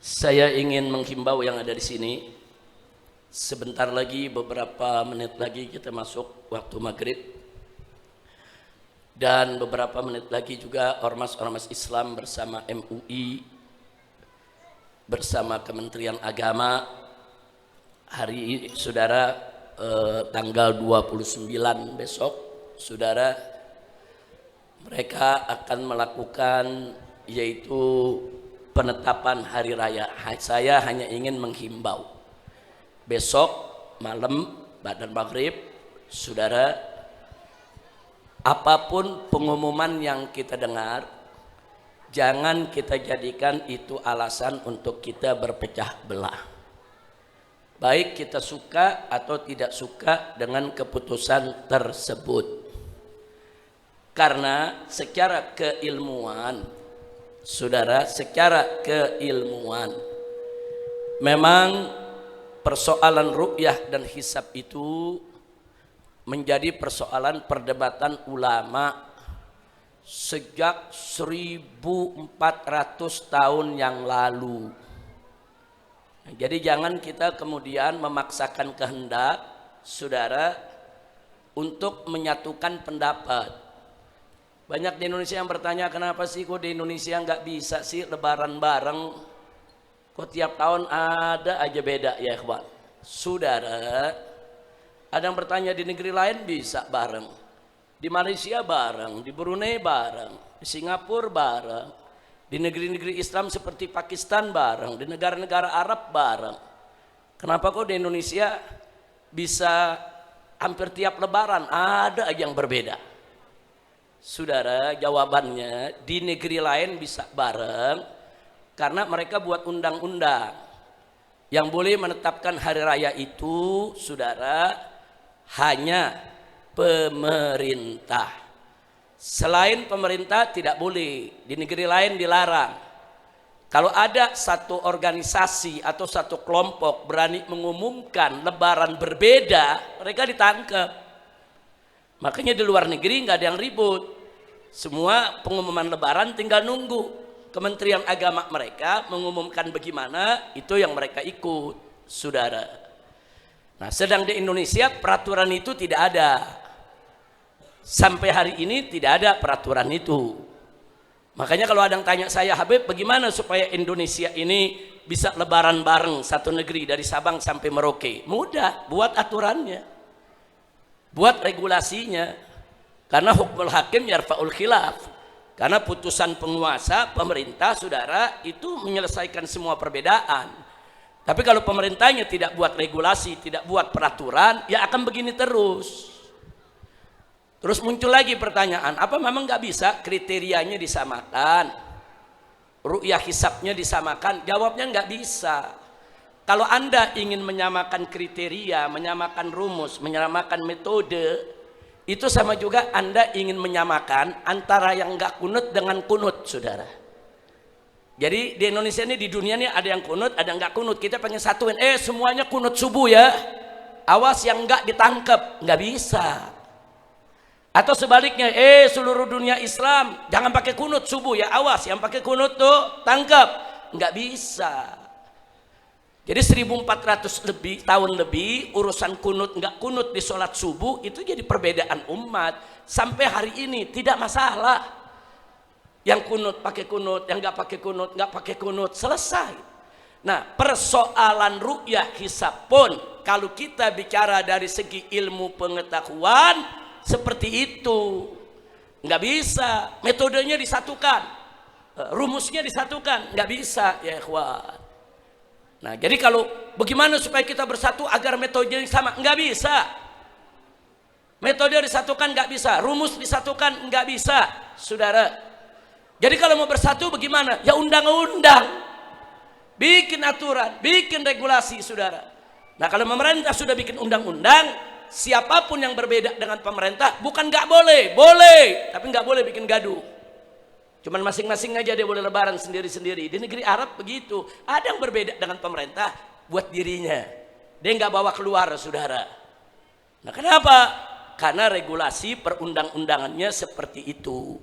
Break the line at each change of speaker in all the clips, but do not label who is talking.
Saya ingin menghimbau yang ada di sini. Sebentar lagi, beberapa menit lagi kita masuk waktu maghrib. Dan beberapa menit lagi juga ormas-ormas Islam bersama MUI, bersama Kementerian Agama, hari saudara tanggal 29 besok, saudara, mereka akan melakukan yaitu penetapan hari raya. Saya hanya ingin menghimbau, besok malam badan maghrib, saudara, apapun pengumuman yang kita dengar, jangan kita jadikan itu alasan untuk kita berpecah belah. Baik kita suka atau tidak suka dengan keputusan tersebut. Karena secara keilmuan, saudara, secara keilmuan, memang persoalan ru'yah dan hisab itu menjadi persoalan perdebatan ulama sejak 1400 tahun yang lalu. Jadi jangan kita kemudian memaksakan kehendak saudara untuk menyatukan pendapat. Banyak di Indonesia yang bertanya, kenapa sih kok di Indonesia nggak bisa sih lebaran bareng? Kok tiap tahun ada aja beda ya ikhwan. Saudara, ada yang bertanya di negeri lain bisa bareng, di Malaysia bareng, di Brunei bareng, di Singapura bareng, di negeri-negeri Islam seperti Pakistan bareng, di negara-negara Arab bareng. Kenapa kok di Indonesia bisa hampir tiap lebaran ada aja yang berbeda? Saudara, jawabannya di negeri lain bisa bareng karena mereka buat undang-undang yang boleh menetapkan hari raya itu, saudara, hanya pemerintah. Selain pemerintah tidak boleh, di negeri lain dilarang. Kalau ada satu organisasi atau satu kelompok berani mengumumkan lebaran berbeda, mereka ditangkap. Makanya di luar negeri nggak ada yang ribut. Semua pengumuman lebaran tinggal nunggu Kementerian Agama mereka mengumumkan bagaimana, itu yang mereka ikut, saudara. Nah, sedang di Indonesia peraturan itu tidak ada. Sampai hari ini tidak ada peraturan itu. Makanya kalau ada yang tanya saya, Habib, bagaimana supaya Indonesia ini bisa lebaran bareng satu negeri dari Sabang sampai Merauke? Mudah, buat aturannya, buat regulasinya. Karena hukmul hakim yarfa'ul khilaf. Karena putusan penguasa, pemerintah, saudara, itu menyelesaikan semua perbedaan. Tapi kalau pemerintahnya tidak buat regulasi, tidak buat peraturan, ya akan begini terus. Terus muncul lagi pertanyaan, apa memang nggak bisa kriterianya disamakan, ru'yah hisabnya disamakan? Jawabnya nggak bisa. Kalau Anda ingin menyamakan kriteria, menyamakan rumus, menyamakan metode, itu sama juga Anda ingin menyamakan antara yang nggak kunut dengan kunut, saudara. Jadi di Indonesia ini, di dunia ini ada yang kunut, ada yang nggak kunut. Kita pengen satuin, semuanya kunut subuh ya, awas yang nggak ditangkap, nggak bisa. Atau sebaliknya, seluruh dunia Islam jangan pakai kunut subuh ya, awas yang pakai kunut tuh tangkap, nggak bisa. Jadi 1400 lebih tahun lebih urusan kunut nggak kunut di sholat subuh itu jadi perbedaan umat. Sampai hari ini tidak masalah. Yang kunut pakai kunut, yang nggak pakai kunut nggak pakai kunut, selesai. Nah, persoalan ru'yah hisab pun kalau kita bicara dari segi ilmu pengetahuan seperti itu, nggak bisa metodenya disatukan, rumusnya disatukan, nggak bisa ya ikhwan. Nah, jadi kalau bagaimana supaya kita bersatu agar metodenya sama? Nggak bisa. Metode disatukan nggak bisa, rumus disatukan nggak bisa, saudara. Jadi kalau mau bersatu bagaimana? Ya undang-undang, bikin aturan, bikin regulasi, saudara. Nah, kalau pemerintah sudah bikin undang-undang, siapapun yang berbeda dengan pemerintah bukan nggak boleh, boleh, tapi nggak boleh bikin gaduh. Cuman masing-masing aja dia boleh lebaran sendiri-sendiri. Di negeri Arab begitu, ada yang berbeda dengan pemerintah buat dirinya, dia nggak bawa keluar, saudara. Nah, kenapa? Karena regulasi perundang-undangannya seperti itu.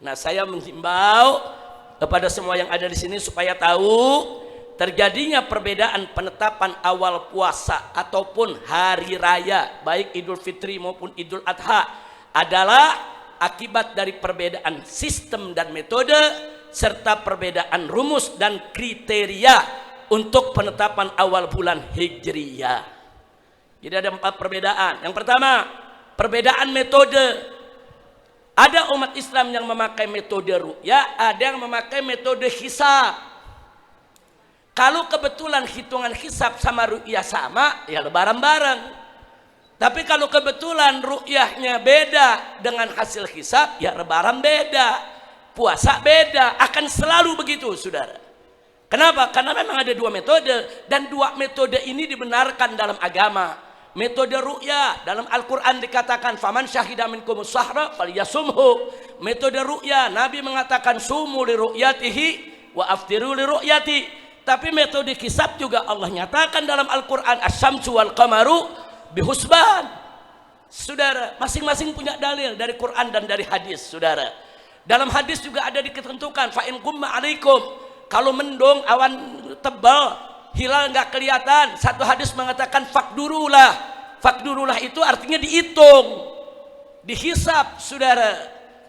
Nah, saya menghimbau kepada semua yang ada di sini supaya tahu terjadinya perbedaan penetapan awal puasa ataupun hari raya baik Idul Fitri maupun Idul Adha adalah akibat dari perbedaan sistem dan metode serta perbedaan rumus dan kriteria untuk penetapan awal bulan Hijriyah. Jadi ada 4 perbedaan. Yang pertama, perbedaan metode. Ada umat Islam yang memakai metode ru'yah, ada yang memakai metode hisab. Kalau kebetulan hitungan hisab sama ru'yah sama, ya lebaran bareng. Tapi kalau kebetulan ru'yahnya beda dengan hasil hisab, ya lebaran beda, puasa beda, akan selalu begitu, saudara. Kenapa? Karena memang ada 2 metode, dan 2 metode ini dibenarkan dalam agama. Metode ru'yah dalam Al-Quran dikatakan faman syahida minkumus syahra falyasumhu. Metode ru'yah Nabi mengatakan sumu li ru'yatihi wa aftiru li ru'yati. Tapi metode hisab juga Allah nyatakan dalam Al-Quran asy-syamsu wal qamaru bihusban. Saudara, masing-masing punya dalil dari Quran dan dari hadis, saudara. Dalam hadis juga ada ditentukan fa in qumma alaikum, kalau mendung awan tebal hilal nggak kelihatan, satu hadis mengatakan fakdurulah. Fakdurulah itu artinya dihitung, dihisab, saudara.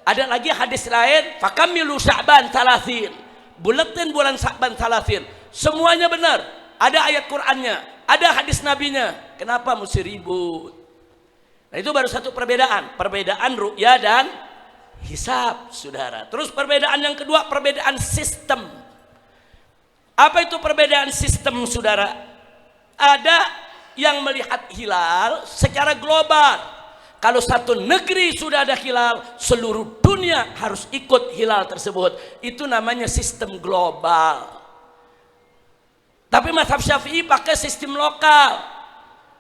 Ada lagi hadis lain fakamilu sya'ban talatin, buletin bulan Sya'ban talatin. Semuanya benar, ada ayat Qur'annya, ada hadis nabinya. Kenapa mesti ribut? Nah, itu baru satu perbedaan, perbedaan ru'yah dan hisab, saudara. Terus perbedaan yang kedua, perbedaan sistem. Apa itu perbedaan sistem, saudara? Ada yang melihat hilal secara global. Kalau satu negeri sudah ada hilal, seluruh dunia harus ikut hilal tersebut. Itu namanya sistem global. Tapi mazhab Syafi'i pakai sistem lokal.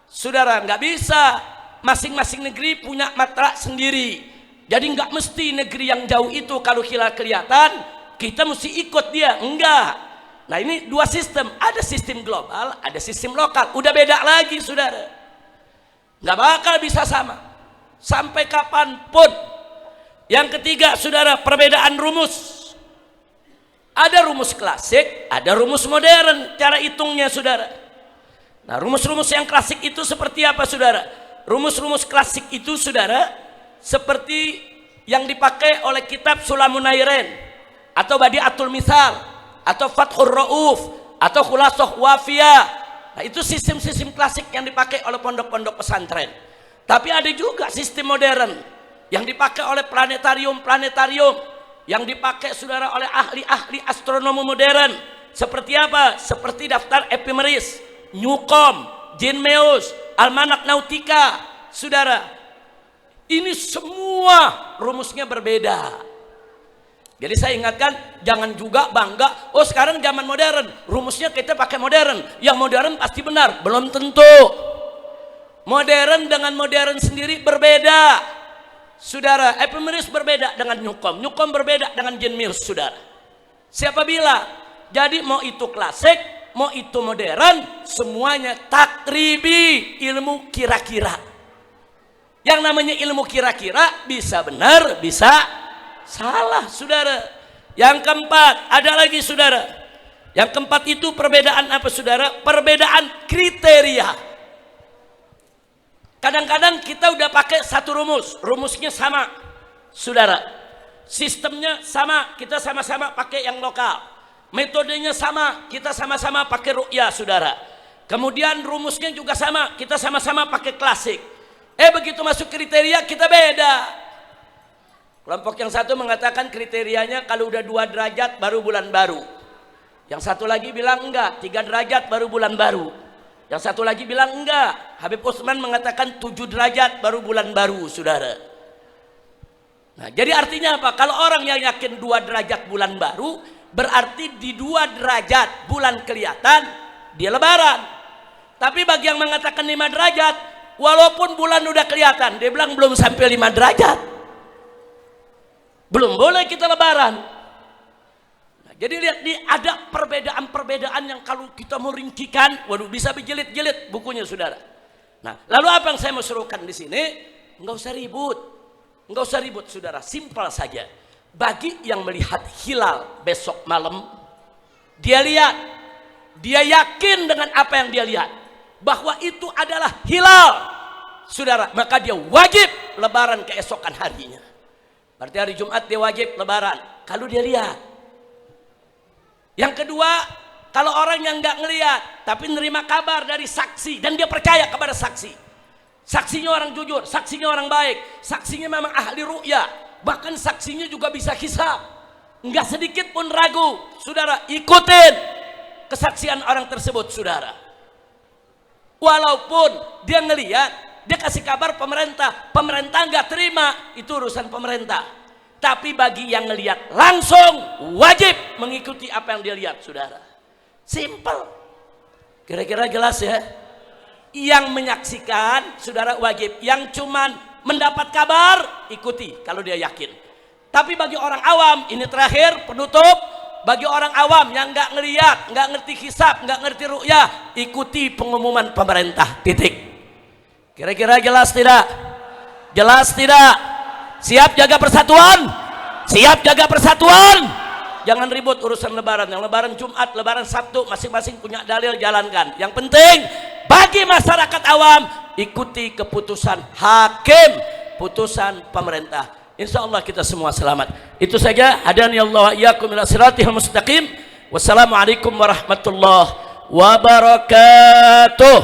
Saudara, nggak bisa. Masing-masing negeri punya matra sendiri. Jadi nggak mesti negeri yang jauh itu kalau hilal kelihatan, kita mesti ikut dia. Enggak. Nah, ini 2 sistem, ada sistem global, ada sistem lokal, udah beda lagi, saudara. Nggak bakal bisa sama, sampai kapanpun. Yang ketiga, saudara, perbedaan rumus. Ada rumus klasik, ada rumus modern, cara hitungnya, saudara. Nah, rumus-rumus yang klasik itu seperti apa, saudara? Rumus-rumus klasik itu, saudara, seperti yang dipakai oleh kitab Sulamun Nairen, atau Badi'atul Misal, atau Fathur Rauf, atau Khulasah Wafiyah. Nah, itu sistem-sistem klasik yang dipakai oleh pondok-pondok pesantren. Tapi ada juga sistem modern yang dipakai oleh planetarium-planetarium, yang dipakai, saudara, oleh ahli-ahli astronomi modern. Seperti apa? Seperti daftar Ephemeris, Newcom, Genmeus, Almanak Nautica. Saudara, ini semua rumusnya berbeda. Jadi saya ingatkan, jangan juga bangga, oh sekarang zaman modern, rumusnya kita pakai modern, yang modern pasti benar. Belum tentu. Modern dengan modern sendiri berbeda, saudara. Ephemeris berbeda dengan Newcom, Newcom berbeda dengan Genmeus, saudara. Siapa bilang? Jadi mau itu klasik, mau itu modern, semuanya takribi, ilmu kira-kira. Yang namanya ilmu kira-kira bisa benar, bisa salah, saudara. Yang keempat, ada lagi, saudara. Yang keempat itu perbedaan apa, saudara? Perbedaan kriteria. Kadang-kadang kita udah pakai satu rumus, rumusnya sama, saudara. Sistemnya sama, kita sama-sama pakai yang lokal. Metodenya sama, kita sama-sama pakai ru'yah, saudara. Kemudian rumusnya juga sama, kita sama-sama pakai klasik. Begitu masuk kriteria kita beda. Kelompok yang satu mengatakan kriterianya kalau udah 2 derajat baru bulan baru. Yang satu lagi bilang enggak, 3 derajat baru bulan baru. Yang satu lagi bilang enggak. Habib Utsman mengatakan 7 derajat baru bulan baru, saudara. Nah, jadi artinya apa? Kalau orang yang yakin 2 derajat bulan baru, berarti di 2 derajat bulan kelihatan, dia lebaran. Tapi bagi yang mengatakan 5 derajat, walaupun bulan udah kelihatan, dia bilang belum sampai 5 derajat. Belum boleh kita lebaran. Nah, jadi lihat nih, ada perbedaan-perbedaan yang kalau kita mau ringkikan, waduh, bisa berjilid-jilid bukunya, saudara. Nah, lalu apa yang saya mau serukan di sini? Enggak usah ribut, enggak usah ribut, saudara. Simpel saja. Bagi yang melihat hilal besok malam, dia lihat dia yakin dengan apa yang dia lihat bahwa itu adalah hilal, saudara, maka dia wajib lebaran keesokan harinya. Berarti hari Jumat dia wajib lebaran kalau dia lihat. Yang kedua, kalau orang yang nggak ngelihat tapi nerima kabar dari saksi dan dia percaya kepada saksi, saksinya orang jujur, saksinya orang baik, saksinya memang ahli ru'ya, bahkan saksinya juga bisa hisab, nggak sedikit pun ragu, saudara, ikutin kesaksian orang tersebut, saudara. Walaupun dia ngelihat, dia kasih kabar pemerintah nggak terima, itu urusan pemerintah. Tapi bagi yang ngelihat langsung wajib mengikuti apa yang dia lihat, saudara. Simple. Kira-kira jelas ya? Yang menyaksikan, saudara, wajib. Yang cuman mendapat kabar, ikuti kalau dia yakin. Tapi bagi orang awam, ini terakhir penutup, bagi orang awam yang nggak ngelihat, nggak ngerti hisab, nggak ngerti ru'yah, ikuti pengumuman pemerintah. Titik. Kira-kira jelas tidak? Jelas tidak? Siap jaga persatuan? Siap jaga persatuan? Jangan ribut urusan lebaran. Yang lebaran Jumat, lebaran Sabtu, masing-masing punya dalil, jalankan. Yang penting bagi masyarakat awam, ikuti keputusan hakim, putusan pemerintah. Insya Allah kita semua selamat. Itu saja. Hadani Allah wa iyyakum ila siratil mustaqim. Wassalamualaikum warahmatullahi wabarakatuh.